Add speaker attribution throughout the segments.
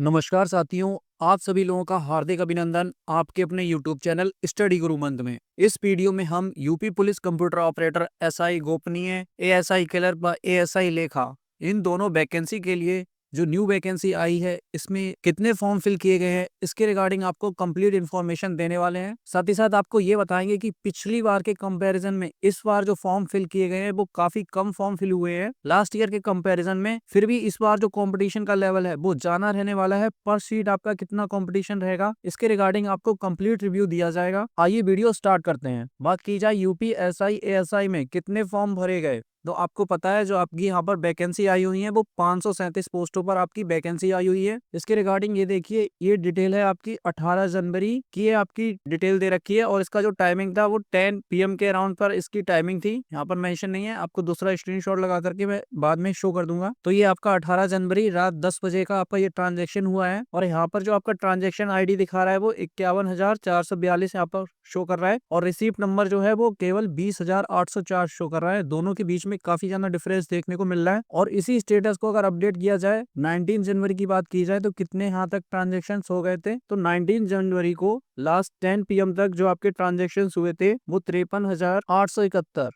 Speaker 1: नमस्कार साथियों, आप सभी लोगों का हार्दिक अभिनंदन आपके अपने YouTube चैनल स्टडी गुरु मंत्र में। इस वीडियो में हम UP police computer operator SI गोपनीय, एएसआई क्लर्क व एएसआई लेखा इन दोनों वैकेंसी के लिए जो न्यू वैकेंसी आई है इसमें कितने फॉर्म फिल किए गए हैं इसके रिगार्डिंग आपको कंप्लीट इन्फॉर्मेशन देने वाले हैं। साथ ही साथ आपको ये बताएंगे कि पिछली बार के कंपैरिजन में इस बार जो फॉर्म फिल किए गए हैं वो काफी कम फॉर्म फिल हुए हैं लास्ट ईयर के कंपैरिजन में। फिर भी इस बार जो कंपटीशन का लेवल है वो जाना रहने वाला है। पर सीट आपका कितना कंपटीशन रहेगा इसके रिगार्डिंग आपको कंप्लीट रिव्यू दिया जाएगा। आइए वीडियो स्टार्ट करते हैं। बात की जाए यूपी एसआई एएसआई में कितने फॉर्म भरे गए तो आपको पता है जो आपकी यहाँ पर वैकेंसी आई हुई है वो 537 पोस्टों पर आपकी वैकेंसी आई हुई है। इसके रिगार्डिंग ये देखिए, ये डिटेल है आपकी 18 जनवरी की, ये आपकी डिटेल दे रखी है और इसका जो टाइमिंग था वो 10 PM के अराउंड पर इसकी टाइमिंग थी। यहाँ पर मेंशन नहीं है, आपको दूसरा स्क्रीनशॉट लगा करके मैं बाद में शो कर दूंगा। तो ये आपका 18 जनवरी रात 10 बजे का आपका ये ट्रांजेक्शन हुआ है और यहाँ पर जो आपका ट्रांजेक्शन ID दिखा रहा है वो 51,442 यहाँ पर शो कर रहा है और रिसीप्ट नंबर जो है वो केवल 20,804 शो कर रहा है। दोनों के बीच में काफी ज्यादा डिफरेंस देखने को मिल रहा है। और इसी स्टेटस को अगर अपडेट किया जाए 19 जनवरी की बात की जाए तो कितने यहाँ तक ट्रांजेक्शन हो गए थे तो 19 जनवरी को लास्ट 10 PM तक जो आपके ट्रांजेक्शन हुए थे वो 53,871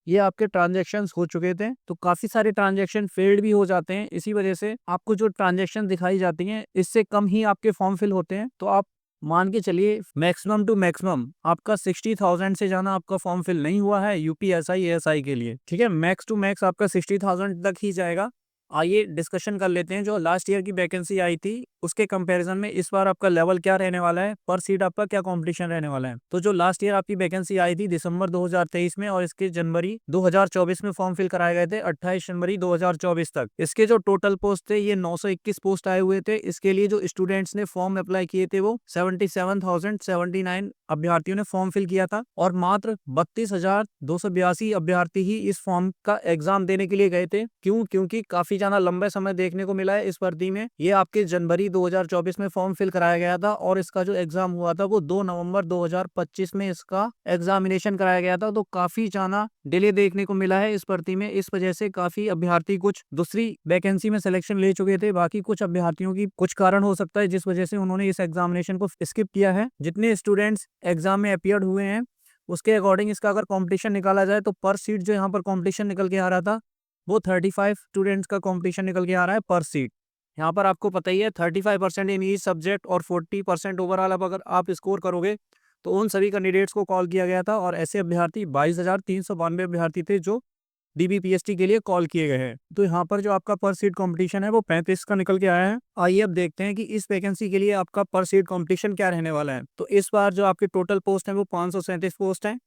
Speaker 1: ये आपके ट्रांजेक्शन हो चुके थे। तो काफी सारे ट्रांजेक्शन फेल्ड भी हो जाते हैं, इसी वजह से आपको जो ट्रांजेक्शन दिखाई जाती हैं इससे कम ही आपके फॉर्म फिल होते हैं। तो आप मान के चलिए मैक्सिमम टू मैक्सिमम आपका 60,000 से ज्यादा आपका फॉर्म फिल नहीं हुआ है यूपी एसआई एएसआई के लिए, ठीक है। मैक्स टू मैक्स आपका 60,000 तक ही जाएगा। आइए डिस्कशन कर लेते हैं जो लास्ट ईयर की वैकेंसी आई थी उसके कंपैरिजन में इस बार आपका लेवल क्या रहने वाला है, पर सीट आपका क्या कंपटीशन रहने वाला है। तो जो लास्ट ईयर आपकी वैकेंसी आई थी दिसंबर 2023 में और इसके जनवरी 2024 में फॉर्म फिल कराए गए थे 28 जनवरी 2024 तक। इसके जो टोटल पोस्ट थे ये 921 पोस्ट आए हुए थे। इसके लिए जो स्टूडेंट्स ने फॉर्म अप्लाई किए थे वो 77,079 अभ्यर्थियों ने फॉर्म फिल किया था और मात्र 32,282 अभ्यर्थी ही इस फॉर्म का एग्जाम देने के लिए गए थे। क्यों? क्योंकि काफी ज्यादा लंबे समय देखने को मिला है इस भर्ती में। ये आपके जनवरी 2024 में फॉर्म फिल कराया गया था और इसका जो एग्जाम हुआ था वो 2 नवंबर 2025 में इसका एग्जामिनेशन कराया गया था। तो काफी ज्यादा डिले देखने को मिला है इस भर्ती में। इस वजह से काफी अभ्यर्थी कुछ दूसरी वैकेंसी में सिलेक्शन ले चुके थे, बाकी कुछ अभ्यर्थियों की कुछ कारण हो सकता है जिस वजह से उन्होंने इस एग्जामिनेशन को स्किप किया है। जितने स्टूडेंट्स एग्जाम में अपीयर हुए हैं उसके अकॉर्डिंग इसका अगर कंपटीशन निकाला जाए तो पर सीट जो यहाँ पर कंपटीशन निकल के आ रहा था वो 35 स्टूडेंट्स का कंपटीशन निकल के आ रहा है पर सीट। यहाँ पर आपको पता ही है 35% इन ईच सब्जेक्ट और 40% ओवरऑल अब अगर आप स्कोर करोगे तो उन सभी कैंडिडेट्स को कॉल किया गया था और ऐसे अभ्यर्थी 22,392 अभ्यर्थी थे जो DBPST के लिए कॉल किए गए हैं। तो यहाँ पर जो आपका पर सीट कंपटीशन है वो 35 का निकल के आया है। आइए अब देखते हैं कि इस वैकेंसी के लिए आपका पर सीट कंपटीशन क्या रहने वाला है। तो इस बार जो आपके टोटल पोस्ट है वो 537 पोस्ट है।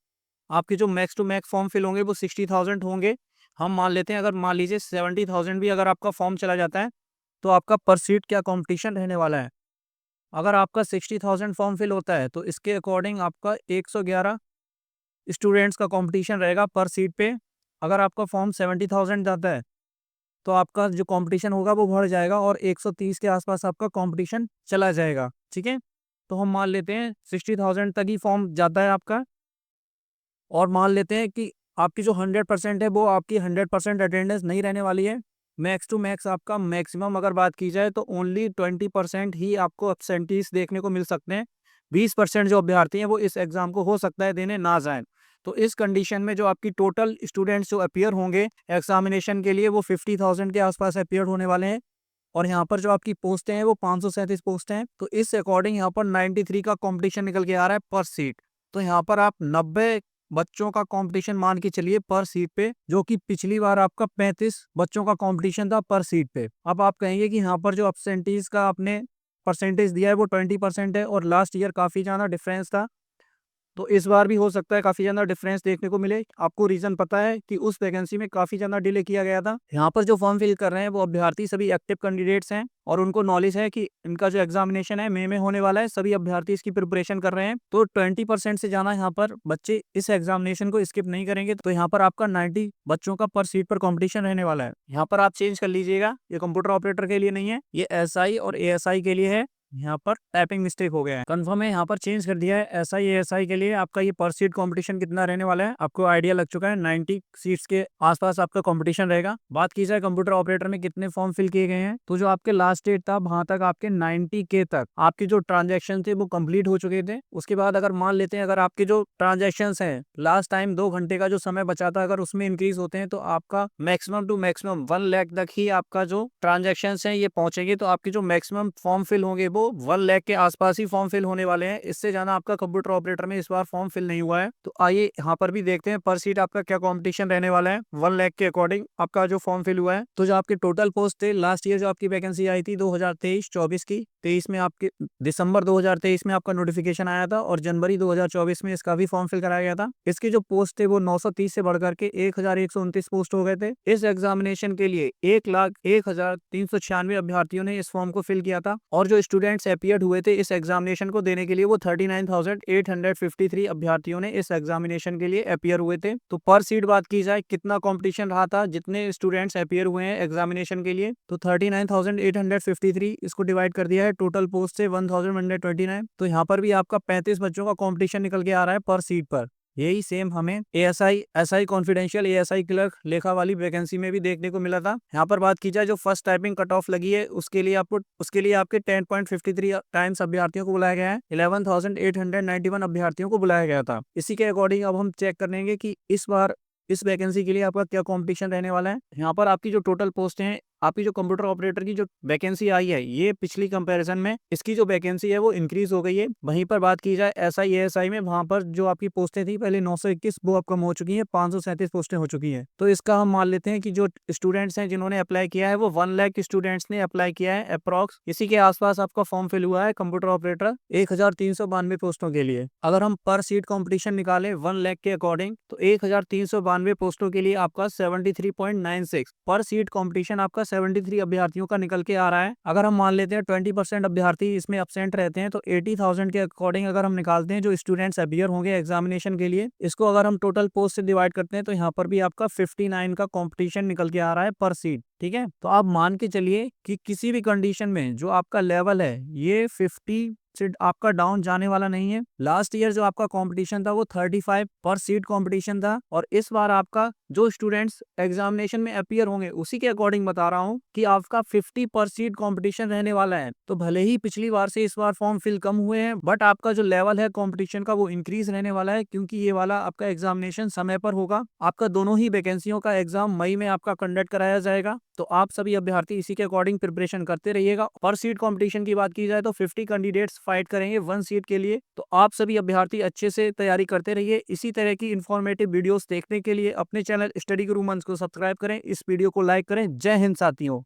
Speaker 1: आपके जो max to max form fill होंगे वो 60,000 होंगे। हम मान लेते हैं अगर मान लीजिए 70,000 भी अगर आपका फॉर्म चला जाता है तो आपका पर सीट क्या कंपटीशन रहने वाला है। अगर आपका 60,000 फॉर्म फिल होता है तो इसके अकॉर्डिंग आपका 111 स्टूडेंट्स का कंपटीशन रहेगा पर सीट पे। अगर आपका फॉर्म 70,000 जाता है तो आपका जो कंपटीशन होगा वो बढ़ जाएगा और 130 के आसपास आपका कंपटीशन चला जाएगा, ठीक है। तो हम मान लेते हैं 60,000 तक ही फॉर्म जाता है आपका और मान लेते हैं कि आपकी जो 100% है वो आपकी 100% अटेंडेंस नहीं रहने वाली है। मैक्स टू मैक्स आपका मैक्सिमम अगर बात की जाए तो ओनली 20% ही आपको एब्सेंटीज देखने को मिल सकते हैं। 20% जो अभ्यर्थी हैं वो इस एग्जाम को हो सकता है देने ना जाएं। तो इस कंडीशन में जो आपकी टोटल स्टूडेंट्स जो अपीयर होंगे एग्जामिनेशन के लिए वो 50,000 के आसपास अपीयर होने वाले हैं और यहाँ पर जो आपकी पोस्टें हैं वो 537 पोस्टें हैं। तो इस अकॉर्डिंग यहाँ पर 93 का कंपटीशन निकल के आ रहा है पर सीट। तो यहाँ पर आप 90 बच्चों का कंपटीशन मान के चलिए पर सीट पे, जो कि पिछली बार आपका 35 बच्चों का कंपटीशन था पर सीट पे। अब आप कहेंगे कि यहाँ पर जो एब्सेंटीज का आपने परसेंटेज दिया है वो 20% है और लास्ट ईयर काफी ज्यादा डिफरेंस था। तो इस बार भी हो सकता है काफी ज्यादा डिफरेंस देखने को मिले। आपको रीजन पता है कि उस वैकेंसी में काफी ज्यादा डिले किया गया था। यहाँ पर जो फॉर्म फिल कर रहे हैं वो अभ्यर्थी सभी एक्टिव कैंडिडेट्स हैं और उनको नॉलेज है कि इनका जो एग्जामिनेशन है मई में होने वाला है। सभी अभ्यर्थी इसकी प्रिपरेशन कर रहे हैं। तो 20% से ज्यादा यहाँ पर बच्चे इस एग्जामिनेशन को स्किप नहीं करेंगे। तो यहाँ पर आपका 90 बच्चों का पर सीट पर कॉम्पिटिशन रहने वाला है। यहाँ पर आप चेंज कर लीजिएगा, ये कंप्यूटर ऑपरेटर के लिए नहीं है, ये SI और ASI के लिए है। यहाँ पर टाइपिंग मिस्टेक हो गया है। कंफर्म है, यहाँ पर चेंज कर दिया है। एसआई एएसआई के लिए आपका ये पर सीट कंपटीशन कितना रहने वाला है, आपको आइडिया लग चुका है। 90 सीट्स के आसपास आपका कंपटीशन रहेगा। बात की जाए कंप्यूटर ऑपरेटर में कितने फॉर्म फिल किए गए हैं, तो जो आपके लास्ट डेट था वहां तक आपके 90K तक आपके जो ट्रांजेक्शन थे वो कंप्लीट हो चुके थे। उसके बाद अगर मान लेते हैं अगर आपके जो ट्रांजेक्शन हैं लास्ट टाइम 2 घंटे का जो समय बचा था अगर उसमें इंक्रीज होते हैं तो आपका मैक्सिमम टू मैक्सिमम 1 लाख तक ही आपका जो ट्रांजेक्शन है ये पहुंचेंगे। तो आपके जो मैक्सिमम फॉर्म फिल होंगे वो 1 लाख के आसपास ही फॉर्म फिल होने वाले हैं। इससे ज्यादा आपका कंप्यूटर ऑपरेटर में इस बार फॉर्म फिल नहीं हुआ है। तो आइए यहाँ पर भी देखते हैं पर सीट आपका क्या कॉम्पिटिशन रहने वाला है 1 लाख के अकॉर्डिंग आपका जो फॉर्म फिल हुआ है। तो जो आपके टोटल पोस्ट थे लास्ट ईयर जो आपकी वैकेंसी आई थी 2023-24 की, 23 में आपके दिसंबर 2023 में आपका नोटिफिकेशन आया था और जनवरी 2024 में इसका भी फॉर्म फिल कराया गया था। इसके जो पोस्ट थे वो 930 से बढ़कर के 1129 पोस्ट हो गए थे। इस एग्जामिनेशन के लिए 1,01,396 अभ्यर्थियों ने इस फॉर्म को फिल किया था और जो स्टूडेंट्स अपीयर्ड हुए थे इस एग्जामिनेशन को देने के लिए वो 39,853 अभ्यर्थियों ने इस एग्जामिनेशन के लिए अपीयर हुए थे। तो पर सीट बात की जाए कितना कंपटीशन रहा था, जितने स्टूडेंट्स अपीयर हुए हैं एग्जामिनेशन के लिए, तो 39,853 इसको डिवाइड कर दिया है टोटल पोस्ट से 1,129। तो यहाँ पर भी आपका 35 बच्चों का कंपटीशन निकल के आ रहा है पर सीट पर। यही सेम हमें एएसआई कॉन्फिडेंशियल एएसआई क्लर्क लेखा वाली वैकेंसी में भी देखने को मिला था। यहाँ पर बात की जाए जो फर्स्ट टाइपिंग कट ऑफ लगी है उसके लिए आपके 10.53 टाइम्स अभ्यर्थियों को बुलाया गया है। 11,891 अभ्यर्थियों को बुलाया गया था। इसी के अकॉर्डिंग अब हम चेक करेंगे कि इस बार इस वैकेंसी के लिए आपका क्या कंपटीशन रहने वाला है। यहाँ पर आपकी जो टोटल पोस्ट हैं, आपकी जो कंप्यूटर ऑपरेटर की जो वैकेंसी आई है ये पिछली कंपैरिजन में इसकी जो वैकेंसी है वो इंक्रीज हो गई है। वहीं पर बात की जाए एसआई एएसआई में, वहां पर जो आपकी पोस्टें थी पहले 921 वो अब कम हो चुकी है, 537 पोस्टें हो चुकी है। तो इसका हम मान लेते हैं कि जो स्टूडेंट्स हैं जिन्होंने अप्लाई किया है वो 1 लाख स्टूडेंट्स ने अप्लाई किया है अप्रॉक्स। इसी के आसपास आपका फॉर्म फिल हुआ है कंप्यूटर ऑपरेटर 1392 पोस्टों के लिए। अगर हम पर सीट कॉम्पिटिशन निकाले 1 लाख के अकॉर्डिंग तो 1392 पोस्टों के लिए आपका 73.96 पर सीट कॉम्पिटिशन आपका 73 अभ्यर्थियों का निकल के आ रहा है। अगर हम मान लेते हैं 20% अभ्यर्थी इसमें एब्सेंट रहते हैं तो 80,000 के अकॉर्डिंग अगर हम निकालते हैं जो स्टूडेंट्स अपीयर होंगे एग्जामिनेशन के लिए, इसको अगर हम टोटल पोस्ट से डिवाइड करते हैं तो यहाँ पर भी आपका 59 का कंपटीशन निकल के आ रहा है पर सीट। ठीक है, तो आप मान के चलिए कि किसी भी कंडीशन में जो आपका लेवल है ये 50 से आपका डाउन जाने वाला नहीं है। लास्ट ईयर जो आपका कंपटीशन था वो 35 पर सीट कंपटीशन था और इस बार आपका जो स्टूडेंट्स एग्जामिनेशन में अपीयर होंगे उसी के अकॉर्डिंग बता रहा हूँ कि आपका 50 पर सीट कंपटीशन रहने वाला है। तो भले ही पिछली बार से इस बार फॉर्म फिल कम हुए हैं बट आपका जो लेवल है कंपटीशन का वो इंक्रीज रहने वाला है, क्योंकि ये वाला आपका एग्जामिनेशन समय पर होगा। आपका दोनों ही वैकेंसियों का एग्जाम मई में आपका कंडक्ट कराया जाएगा। तो आप सभी अभ्यर्थी इसी के अकॉर्डिंग प्रिपरेशन करते रहिएगा। पर सीट कंपटीशन की बात की जाए तो 50 कैंडिडेट्स फाइट करेंगे 1 सीट के लिए। तो आप सभी अभ्यर्थी अच्छे से तैयारी करते रहिए। इसी तरह की इंफॉर्मेटिव वीडियोस देखने के लिए अपने चैनल स्टडी गुरु मंच को सब्सक्राइब करें, इस वीडियो को लाइक करें। जय हिंद साथियों।